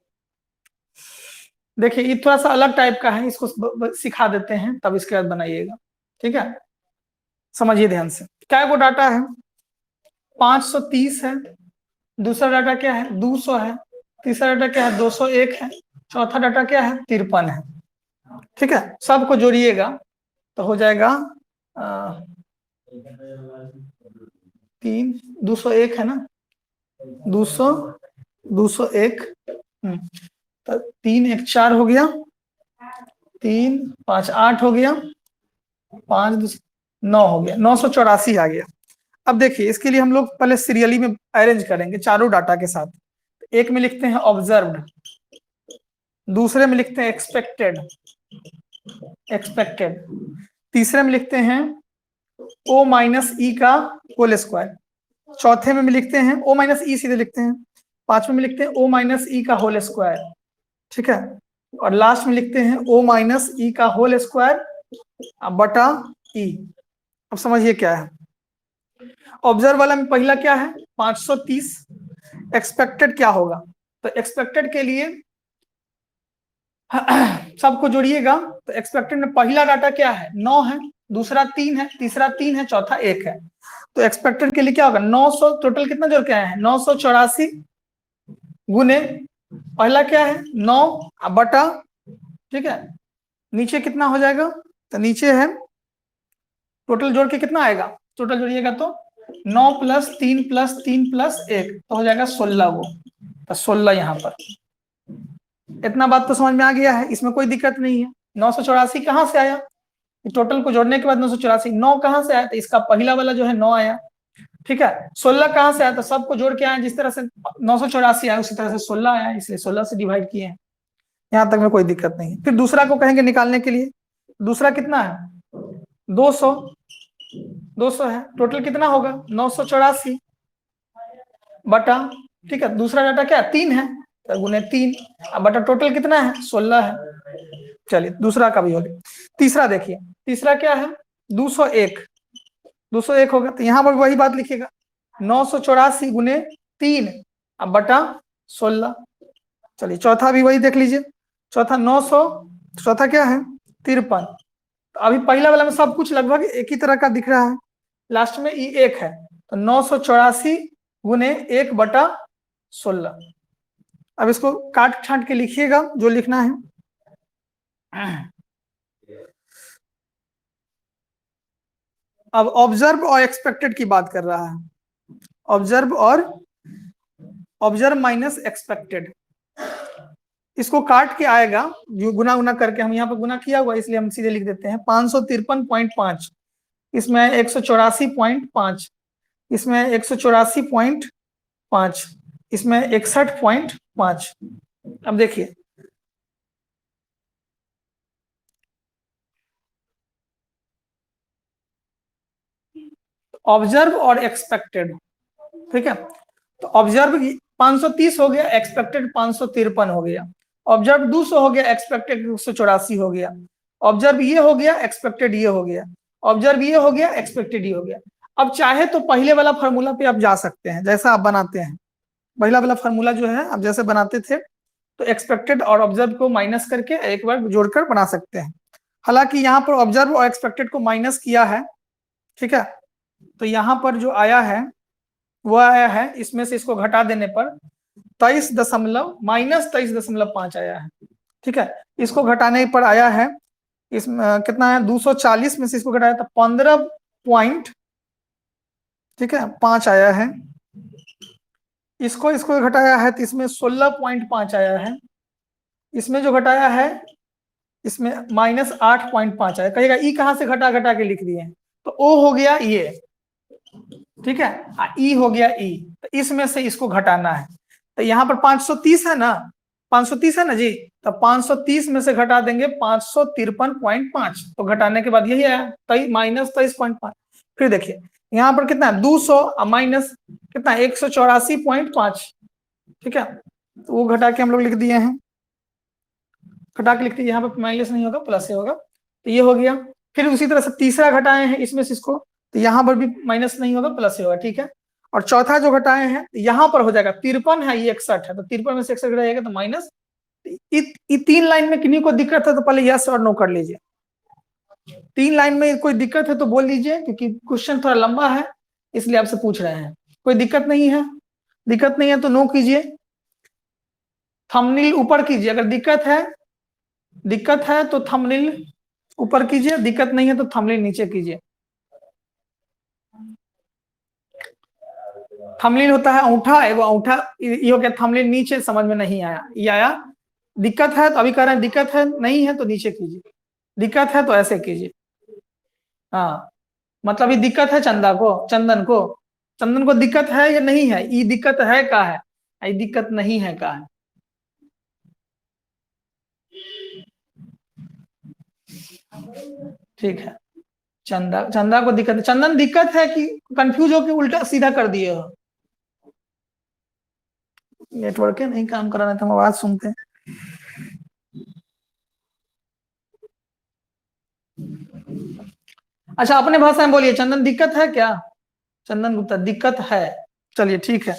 देखिए ये थोड़ा सा अलग टाइप का है, इसको सिखा देते हैं तब इसके बाद बनाइएगा। ठीक है, समझिए ध्यान से, क्या वो डाटा है, 530 है, दूसरा डाटा क्या है 200 है, तीसरा डाटा क्या है 201 है, चौथा डाटा क्या है 53 है। ठीक है, सबको जोड़िएगा तो हो जाएगा 201 है ना, 200, 201, तो 3 1 4 हो गया, 3 5 8 हो गया, 5 9 हो गया, 984 आ गया। अब देखिए इसके लिए हम लोग पहले सीरियली में अरेंज करेंगे चारों डाटा के साथ। एक में लिखते हैं ऑब्जर्व्ड, दूसरे में लिखते हैं एक्सपेक्टेड, तीसरे में लिखते हैं ओ माइनस ई का होल स्क्वायर, चौथे में लिखते हैं ओ माइनस ई सीधे लिखते हैं, पांचवें में लिखते हैं ओ माइनस ई का होल स्क्वायर। ठीक है, और लास्ट में लिखते हैं ओ माइनस ई का होल स्क्वायर बटा ई। अब समझिए क्या है, ऑब्जर्व वाला में पहला क्या है 530, एक्सपेक्टेड क्या होगा, तो एक्सपेक्टेड के लिए सबको जोड़िएगा, तो एक्सपेक्टेड में पहला डाटा क्या है 9 है, दूसरा 3 है, तीसरा 3 है, चौथा 1 है। तो एक्सपेक्टेड के लिए क्या होगा, 900 टोटल कितना जोड़ के आए हैं, 984 गुने पहला क्या है 9 बटा, ठीक है, नीचे कितना हो जाएगा, तो नीचे है टोटल जोड़ के कितना आएगा, टोटल जोड़िएगा तो 9 + 3 + 3 + 1 तो हो जाएगा 16 वो, तो 16 यहाँ पर। इतना बात तो समझ में आ गया है, इसमें कोई दिक्कत नहीं है। 984 कहाँ से आया, टोटल को जोड़ने के बाद 984, 9 कहाँ से आया, तो इसका पहला वाला जो है 9 आया, ठीक है। 16 कहाँ से आया, तो सबको जोड़ के आया, जिस तरह से 984 आया उसी तरह से 16 आया, इसलिए 16 से डिवाइड किए हैं, यहाँ तक में कोई दिक्कत नहीं है। फिर दूसरा को कहेंगे निकालने के लिए, दूसरा कितना है 200, 200 है, टोटल कितना होगा 984 बटा, ठीक है, दूसरा डाटा क्या 3 है तो गुने 3, अब बटा टोटल कितना है 16 है। चलिए दूसरा का भी हो गया। तीसरा देखिए, तीसरा क्या है 201, 201 होगा, तो यहाँ पर वही बात लिखिएगा 984 गुने 3 अब बटा 16। चलिए चौथा भी वही देख लीजिए, चौथा 900, चौथा क्या है 53, तो अभी पहला वाला में सब कुछ लगभग एक ही तरह का दिख रहा है, लास्ट में ई 1 है, तो 984 गुने 1 बटा 16। अब इसको काट छांट के लिखिएगा जो लिखना है। अब ऑब्जर्व और एक्सपेक्टेड की बात कर रहा है, ऑब्जर्व और ऑब्जर्व माइनस एक्सपेक्टेड, इसको काट के आएगा जो गुना गुना करके, हम यहाँ पर गुना किया हुआ इसलिए हम सीधे लिख देते हैं 553.5, इसमें 184.5, इसमें 184.5, इसमें 61.5। अब देखिए ऑब्जर्व और एक्सपेक्टेड, ठीक है, तो ऑब्जर्व 530 हो गया, एक्सपेक्टेड 553 हो गया, ऑब्जर्व 200 हो गया, एक्सपेक्टेड 184 हो गया, ऑब्जर्व ये हो गया, एक्सपेक्टेड ये हो गया, ऑब्जर्व ये हो गया, एक्सपेक्टेड ये हो गया। अब चाहे तो पहले वाला फार्मूला पे आप जा सकते हैं, जैसा आप बनाते हैं पहला वाला फार्मूला जो है आप जैसे बनाते थे, तो एक्सपेक्टेड और ऑब्जर्व को माइनस करके एक बार जोड़कर बना सकते हैं। हालांकि यहाँ पर ऑब्जर्व और एक्सपेक्टेड को माइनस किया है, ठीक है, तो यहाँ पर जो आया है वो आया है, इसमें से इसको घटा देने पर 23.5 आया है, ठीक है, इसको घटाने पर आया है, इसमें कितना है 240 में से इसको घटाया था 15 पॉइंट, ठीक है 5 आया है, इसको इसको घटाया है तो इसमें 16.5 आया है, इसमें जो घटाया है इसमें -8.5 आया। कहिएगा ई कहाँ से घटा घटा के लिख दिए हैं, तो ओ हो गया ये, ठीक है, ई हो गया ई, तो इसमें से इसको घटाना है, तो यहाँ पर 530 है ना, 530 है ना जी, तो 530 में से घटा देंगे 553.5, तो घटाने के बाद यही आया -23.5। फिर देखिए यहाँ पर कितना है 200 माइनस कितना 184.5, ठीक है, तो वो घटा के हम लोग लिख दिए हैं, घटा के लिखते यहाँ पर माइनस नहीं होगा प्लस से होगा, तो ये हो गया। फिर उसी तरह से तीसरा घटाए हैं इसमें से इसको, तो यहाँ पर भी माइनस नहीं होगा प्लस से होगा, ठीक है, और चौथा जो घटाए हैं यहाँ पर हो जाएगा 53 है, ये 61 है, तो 53 में से 61 घटाएगा तो माइनस। 3 लाइन में किन्हीं को दिक्कत है तो पहले यस और नो कर लीजिए, 3 लाइन में कोई दिक्कत है तो बोल लीजिए, क्योंकि क्वेश्चन थोड़ा लंबा है इसलिए आपसे पूछ रहे हैं। कोई दिक्कत नहीं है, दिक्कत नहीं है तो नो कीजिए, थंबनेल ऊपर कीजिए, अगर दिक्कत है तो थंबनेल ऊपर कीजिए, दिक्कत नहीं है तो थंबनेल नीचे कीजिए। थंबनेल होता है अंगूठा, वो अंगूठा ये हो गया, थंबनेल नीचे समझ में नहीं आया, ये आया, दिक्कत है तो अभी कह रहे हैं दिक्कत है, नहीं है तो नीचे कीजिए, दिक्कत है तो ऐसे कीजिए। हाँ मतलब ये दिक्कत है चंदन को दिक्कत है या नहीं है, ये दिक्कत है का है, ये दिक्कत नहीं है का है। ठीक है, चंदा को दिक्कत है, चंदन दिक्कत है कि कंफ्यूज होकर उल्टा सीधा कर दिए हो, नेटवर्क नहीं काम कर रहा है तो हम आवाज सुनते हैं। अच्छा अपने भाषा में बोलिए, चंदन दिक्कत है क्या, चंदन गुप्ता दिक्कत है, चलिए ठीक है।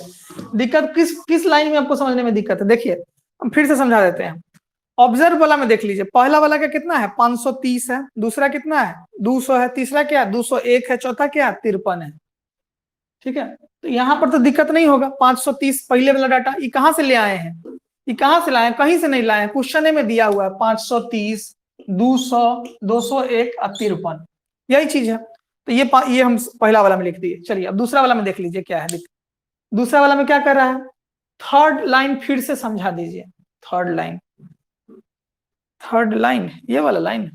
दिक्कत किस लाइन में आपको समझने में दिक्कत है, देखिए हम फिर से समझा देते हैं। ऑब्जर्व वाला में देख लीजिए, पहला वाला का कितना है 530 है, दूसरा कितना है 200 है, तीसरा क्या है 201 है, चौथा क्या है 53 है, ठीक है, तो यहाँ पर तो दिक्कत नहीं होगा। 530 पहले वाला डाटा, ये कहाँ से ले आए हैं, ये कहाँ से लाए, कहीं से नहीं लाए, क्वेश्चन में दिया हुआ है 530, 200, 201 और 53, यही चीज है। तो ये हम पहला वाला में लिख दिए। चलिए अब दूसरा वाला में देख लीजिए क्या है। दूसरा वाला में क्या कर रहा है, थर्ड लाइन फिर से समझा दीजिए। थर्ड लाइन, थर्ड लाइन, ये वाला लाइन,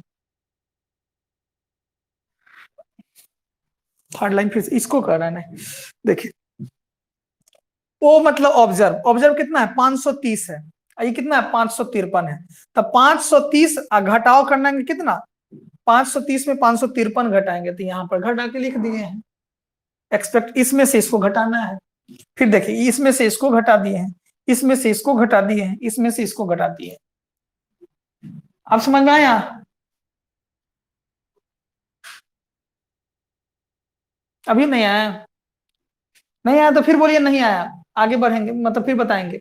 थर्ड लाइन फिर से इसको कर रहा है। देखिए ओ मतलब ऑब्जर्व, ऑब्जर्व कितना है 530 है, ये कितना है 553 है। तब 530 घटाओ करना है कितना, 530 में 553 घटाएंगे, तो यहाँ पर घटा के लिख दिए हैं। एक्सपेक्ट इसमें से इसको घटाना है। फिर देखिए इसमें से इसको घटा दिए हैं, इसमें से इसको घटा दिए हैं, इसमें से इसको घटा दिए हैं। आप समझ में आया, अभी नहीं आया, नहीं आया तो फिर बोलिए नहीं आया, आगे बढ़ेंगे मतलब फिर बताएंगे।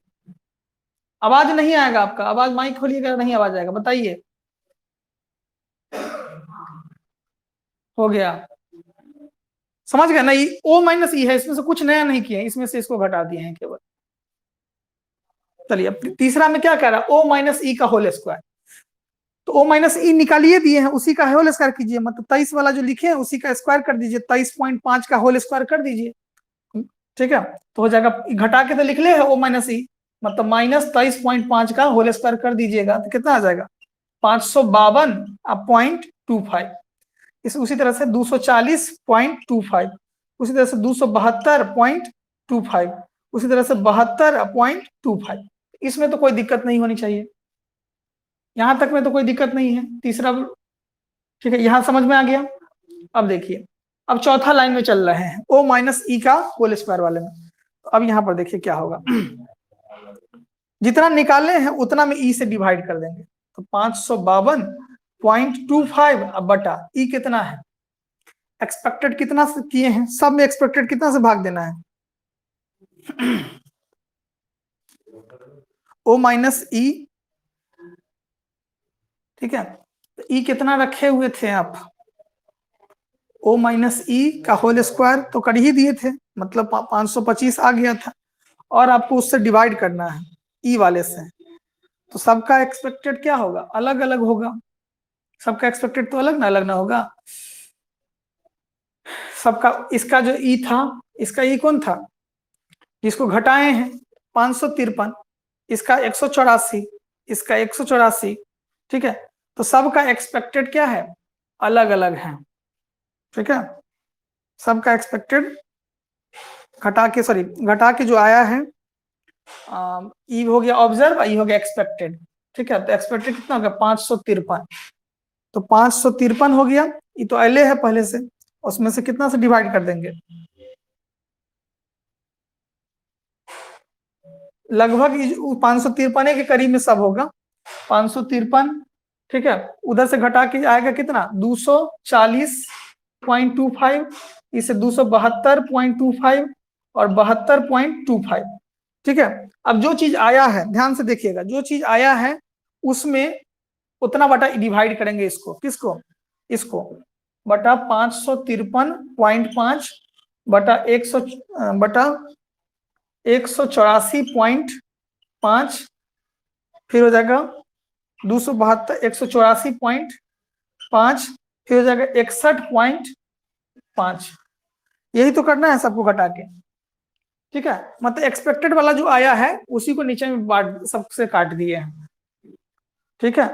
आवाज नहीं आएगा आपका, आवाज माइक खोलिएगा नहीं आवाज आएगा, बताइए। हो गया, समझ गए ना, ये ओ माइनस ई है, इसमें से कुछ नया नहीं किया, इसमें से इसको घटा दिए हैं केवल। चलिए अब तीसरा में क्या कह रहा है, ओ माइनस ई का होल स्क्वायर। तो ओ माइनस ई निकालिए दिए हैं, उसी का होल स्क्वायर कीजिए, मतलब 23 वाला जो लिखे हैं उसी का स्क्वायर कर दीजिए, 23.5 का होल स्क्वायर कर दीजिए। ठीक है, तो हो जाएगा, घटा के तो लिख ले है ओ माइनस ई, मतलब माइनस 23.5 का होल स्क्वायर कर दीजिएगा, तो कितना आ जाएगा 552.25। इस उसी तरह से 240.25, उसी तरह से 272.25, उसी तरह से 72.25। इसमें तो कोई दिक्कत नहीं होनी चाहिए, यहां तक में तो कोई दिक्कत नहीं है। तीसरा, ठीक है, यहां समझ में आ गया। अब देखिए, अब चौथा लाइन में चल रहे हैं ओ माइनस ई का होल स्क्वायर वाले में। अब यहां पर देखिए क्या होगा, जितना निकाले हैं उतना में ई से डिवाइड कर देंगे, तो 552.25 अब बटा ई कितना है, एक्सपेक्टेड कितना से किए हैं, सब में एक्सपेक्टेड कितना से भाग देना है, ओ माइनस ई, ठीक है, तो ई कितना रखे हुए थे आप, ओ माइनस ई का होल स्क्वायर तो कर ही दिए थे, मतलब 525 आ गया था, और आपको उससे डिवाइड करना है ई वाले से, तो सबका एक्सपेक्टेड क्या होगा, अलग अलग होगा, सबका एक्सपेक्टेड तो अलग ना होगा सबका। इसका जो ई था, इसका ई कौन था जिसको घटाए हैं 553, इसका 184, इसका 184, ठीक है, तो सबका एक्सपेक्टेड क्या है, अलग अलग है। ठीक है, सबका एक्सपेक्टेड घटा के, सॉरी घटा के जो आया है, ई हो गया ऑब्जर्व, ई हो गया एक्सपेक्टेड। ठीक है, तो एक्सपेक्टेड कितना हो गया 553, तो 553 हो गया, ये तो एल है पहले से, उसमें से कितना से डिवाइड कर देंगे, लगभग 553 के करीब में सब होगा, 553, ठीक है, उधर से घटा के आएगा कितना 240.25, इसे 272.25 और 72.25। ठीक है, अब जो चीज आया है ध्यान से देखिएगा, जो चीज आया है उसमें उतना बटा डिवाइड करेंगे, इसको किसको, इसको बटा 553.5 बटा 100 बटा 184.5, फिर हो जाएगा 272, 184.5, फिर हो जाएगा 61.5। यही तो करना है सबको घटा के। ठीक है, मतलब एक्सपेक्टेड वाला जो आया है उसी को नीचे में बांट, सबसे काट दिए हैं। ठीक है,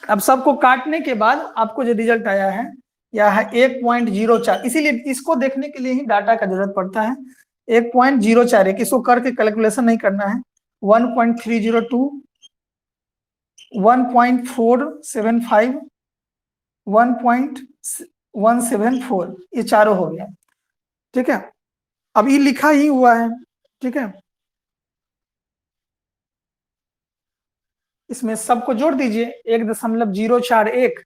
अब सबको काटने के बाद आपको जो रिजल्ट आया है यह है 1.04, इसीलिए इसको देखने के लिए ही डाटा का जरूरत पड़ता है। 1.04, इसको करके कैलकुलेशन नहीं करना है। 1.302, 1.475, 1.174, ये चारों हो गया। ठीक है, अब ये लिखा ही हुआ है। ठीक है, इसमें सबको जोड़ दीजिए 1.041।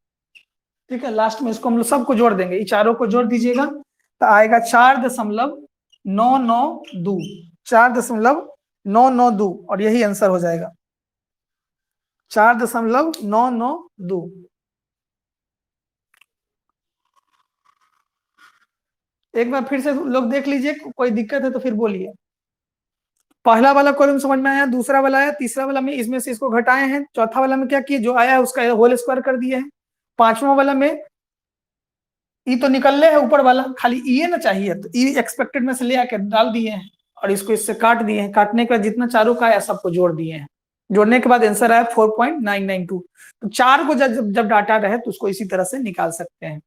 ठीक है, लास्ट में इसको हम लोग सबको जोड़ देंगे, ये चारों को जोड़ दीजिएगा तो आएगा 4.992, 4.992, और यही आंसर हो जाएगा 4.992। एक बार फिर से लोग देख लीजिए, कोई दिक्कत है तो फिर बोलिए। पहला वाला कॉलम समझ में आया, दूसरा वाला आया, तीसरा वाला में इसमें से इसको घटाए हैं, चौथा वाला में क्या किए, जो आया है उसका होल स्क्वायर कर दिए हैं, पांचवा वाला में ई तो निकलने है ऊपर वाला, खाली ई ना चाहिए, तो ई एक्सपेक्टेड में से ले आके डाल दिए हैं और इसको इससे काट दिए हैं, काटने के बाद जितना चारों का आया सबको जोड़ दिए हैं, जोड़ने के बाद आंसर आया 4.992। तो चार को जब जब डाटा रहे तो उसको इसी तरह से निकाल सकते हैं।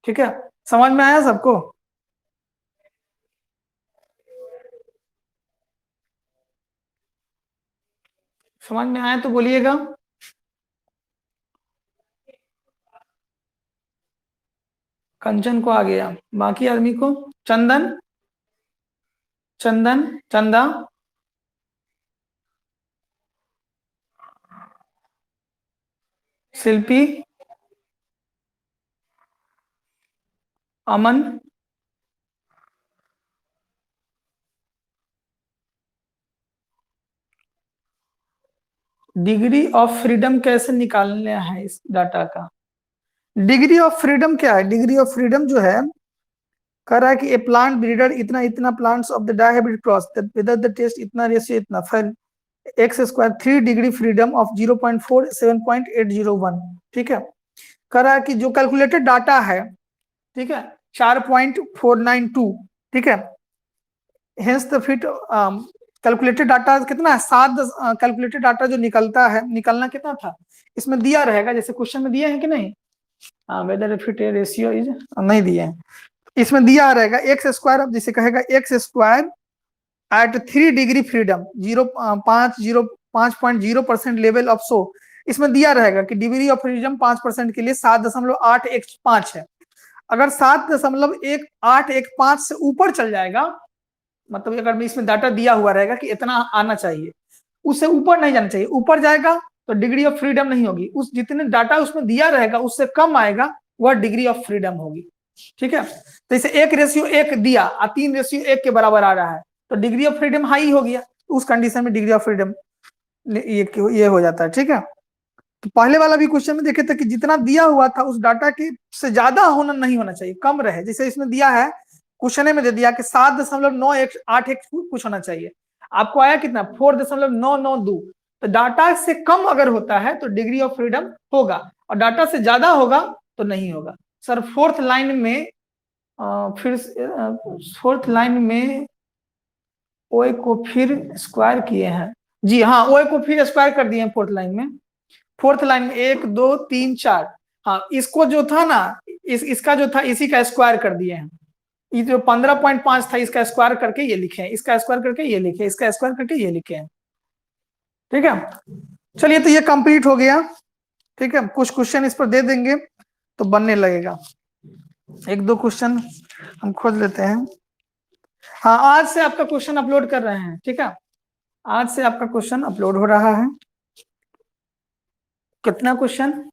ठीक है, समझ में आया सबको? समझ में आया तो बोलिएगा। कंचन को आ गया, बाकी आदमी को, चंदन, चंदन, चंदा, शिल्पी, अमन, डिग्री ऑफ फ्रीडम कैसे निकालना है इस डाटा का? डिग्री ऑफ फ्रीडम क्या है? डिग्री ऑफ फ्रीडम जो है, कह रहा है कि ए प्लांट ब्रीडर इतना इतना plants of the dihybrid cross with the test इतना रेशियो इतना, फिर X square 3 degree freedom of 0.4 7.801। ठीक है, कह रहा है कि जो कैलकुलेटेड डाटा है, ठीक है, 4.492, ठीक है, hence the fit calculated data कितना है, 7, कैलकुलेटेड डाटा जो निकलता है, निकलना कितना था, इसमें दिया रहेगा, जैसे क्वेश्चन में दिए हैं कि नहीं, वेदर फिट रेशियो इज, नहीं दिए हैं, इसमें दिया रहेगा एक्स स्क्वायर, अब जैसे कहेगा X square at 3 degree freedom 5.0% level of so, इसमें दिया रहेगा कि डिग्री ऑफ फ्रीडम 5% के लिए 7.815 है। अगर 7.185 से ऊपर चल जाएगा, मतलब अगर इसमें डाटा दिया हुआ रहेगा कि इतना आना चाहिए, उससे ऊपर नहीं जाना चाहिए, ऊपर जाएगा तो डिग्री ऑफ फ्रीडम नहीं होगी, उस जितने डाटा उसमें दिया रहेगा उससे कम आएगा वह डिग्री ऑफ फ्रीडम होगी। ठीक है, तो इसे 1:1 दिया और 3:1 के बराबर आ रहा है, तो डिग्री ऑफ फ्रीडम हाई हो गया, उस कंडीशन में डिग्री ऑफ फ्रीडम ये हो जाता है। ठीक है, तो पहले वाला भी क्वेश्चन में देखे थे कि जितना दिया हुआ था उस डाटा के से ज्यादा होना नहीं होना चाहिए, कम रहे, जैसे इसमें दिया है, क्वेश्चन में दे दिया कि 7.981 कुछ होना चाहिए, आपको आया कितना 4.992, तो डाटा से कम अगर होता है तो डिग्री ऑफ फ्रीडम होगा, और डाटा से ज्यादा होगा तो नहीं होगा। सर फोर्थ लाइन में फिर फोर्थ लाइन में ओ को फिर स्क्वायर किए हैं, जी हाँ, ओ को फिर स्क्वायर कर दिए हैं फोर्थ लाइन में, फोर्थ लाइन में 1 2 3 4, हाँ इसको जो था ना, इसका जो था इसी का स्क्वायर कर दिए हैं, ये जो 15.5 था इसका स्क्वायर करके ये लिखे हैं, इसका स्क्वायर करके ये लिखे, इसका स्क्वायर करके ये लिखे हैं। ठीक है, चलिए तो ये कंप्लीट हो गया। ठीक है, कुछ क्वेश्चन इस पर दे देंगे तो बनने लगेगा, एक दो क्वेश्चन हम खोज लेते हैं। हाँ, आज से आपका क्वेश्चन अपलोड कर रहे हैं। ठीक है, आज से आपका क्वेश्चन अपलोड हो रहा है। कितना क्वेश्चन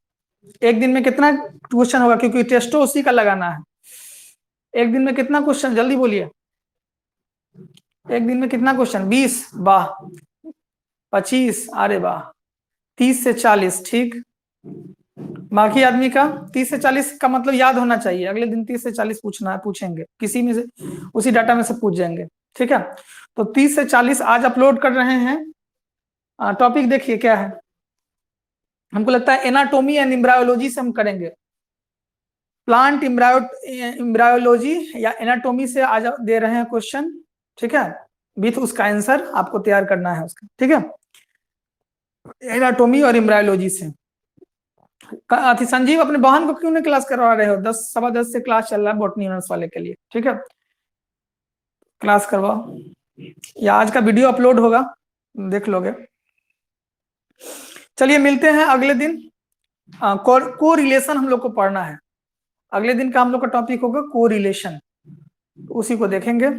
एक दिन में, कितना क्वेश्चन होगा, क्योंकि टेस्टो उसी का लगाना है। एक दिन में कितना क्वेश्चन, जल्दी बोलिए, एक दिन में कितना क्वेश्चन? 20, वाह, 25, अरे वाह, 30 से 40, ठीक, बाकी आदमी का 30 से 40 का मतलब याद होना चाहिए, अगले दिन 30 से 40 पूछना है, पूछेंगे किसी में से, उसी डाटा में से पूछ जाएंगे। ठीक है, तो 30 से 40 आज अपलोड कर रहे हैं। टॉपिक देखिए क्या है, हमको लगता है एनाटोमी एंड एम्ब्रायोलॉजी से हम करेंगे, प्लांट एम्ब्रायोलॉजी या एनाटोमी से आज दे रहे हैं क्वेश्चन। ठीक है, विथ उसका आंसर आपको तैयार करना है उसका। ठीक है, एनाटोमी और एम्ब्रायोलॉजी से। संजीव, अपने बहन को क्यों नहीं क्लास करवा रहे हो? 10 सवा 10 से क्लास चल रहा है बॉटनी ऑनर्स वाले के लिए। ठीक है, क्लास करवाओ, या आज का वीडियो अपलोड होगा, देख लोगे। चलिए मिलते हैं अगले दिन। को रिलेशन हम लोग को पढ़ना है, अगले दिन का हम लोग का टॉपिक होगा को रिलेशन, उसी को देखेंगे।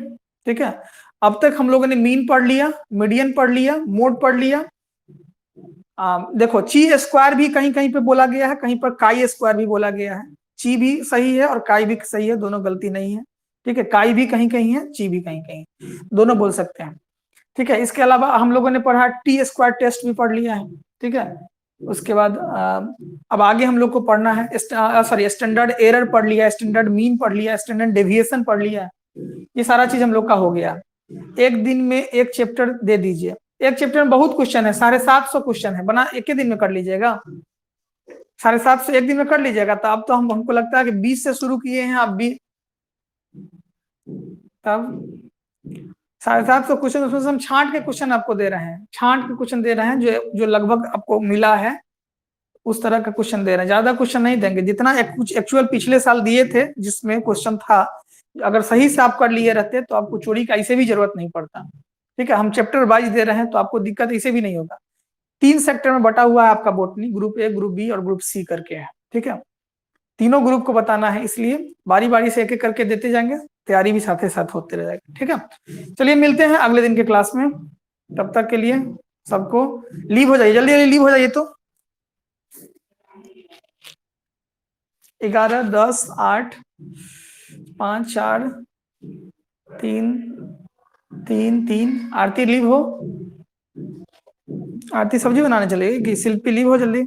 ठीक है, अब तक हम लोगों ने मीन पढ़ लिया, मीडियन पढ़ लिया, मोड पढ़ लिया। देखो ची स्क्वायर भी कहीं कहीं पे बोला गया है, कहीं पर काई स्क्वायर भी बोला गया है, ची भी सही है और काई भी सही है, दोनों गलती नहीं है। ठीक है, काई भी कहीं कहीं है, ची भी कहीं कहीं, दोनों बोल सकते हैं। ठीक है, इसके अलावा हम लोगों ने पढ़ा टी स्क्वायर टेस्ट भी पढ़ लिया है। ठीक है, उसके बाद अब आगे हम लोग को पढ़ना है सॉरी स्टैंडर्ड एरर पढ़ लिया, स्टैंडर्ड मीन पढ़ लिया, स्टैंडर्ड डेविएशन पढ़ लिया, ये सारा चीज हम लोग का हो गया। एक दिन में एक चैप्टर दे दीजिए, एक चैप्टर में बहुत क्वेश्चन है, 750 क्वेश्चन है, बना एक ही दिन में कर लीजिएगा, 750 एक दिन में कर लीजिएगा। तो अब तो हमको लगता है कि 20 से शुरू किए हैं आप, 20 तब 750 क्वेश्चन, उसमें से हम छांट के क्वेश्चन आपको दे रहे हैं, छांट के क्वेश्चन दे रहे हैं जो लगभग आपको मिला है उस तरह का क्वेश्चन दे रहे हैं, ज्यादा क्वेश्चन नहीं देंगे, जितना कुछ एक्चुअल पिछले साल दिए थे जिसमें क्वेश्चन था, अगर सही से आप कर लिए रहते तो आपको चोरी का इसे भी जरूरत नहीं पड़ता। ठीक है, हम चैप्टर वाइज दे रहे हैं तो आपको दिक्कत इसे भी नहीं होगा। 3 सेक्टर में बटा हुआ है आपका botany, group A, group B और ग्रुप सी करके है। ठीक है, तीनों ग्रुप को बताना है, इसलिए बारी बारी से एक एक करके देते जाएंगे, तैयारी भी साथ ही साथ होते रहेगी। ठीक है, चलिए मिलते हैं अगले दिन के क्लास में, तब तक के लिए सबको लीव हो जाइए, जल्दी जल्दी लीव हो जाइए। तो 11, 10, 8, 5, 4, 3, 3, 3, आरती लीव हो, आरती सब्जी बनाने चलेगी कि शिल्पी लीव हो जल्दी।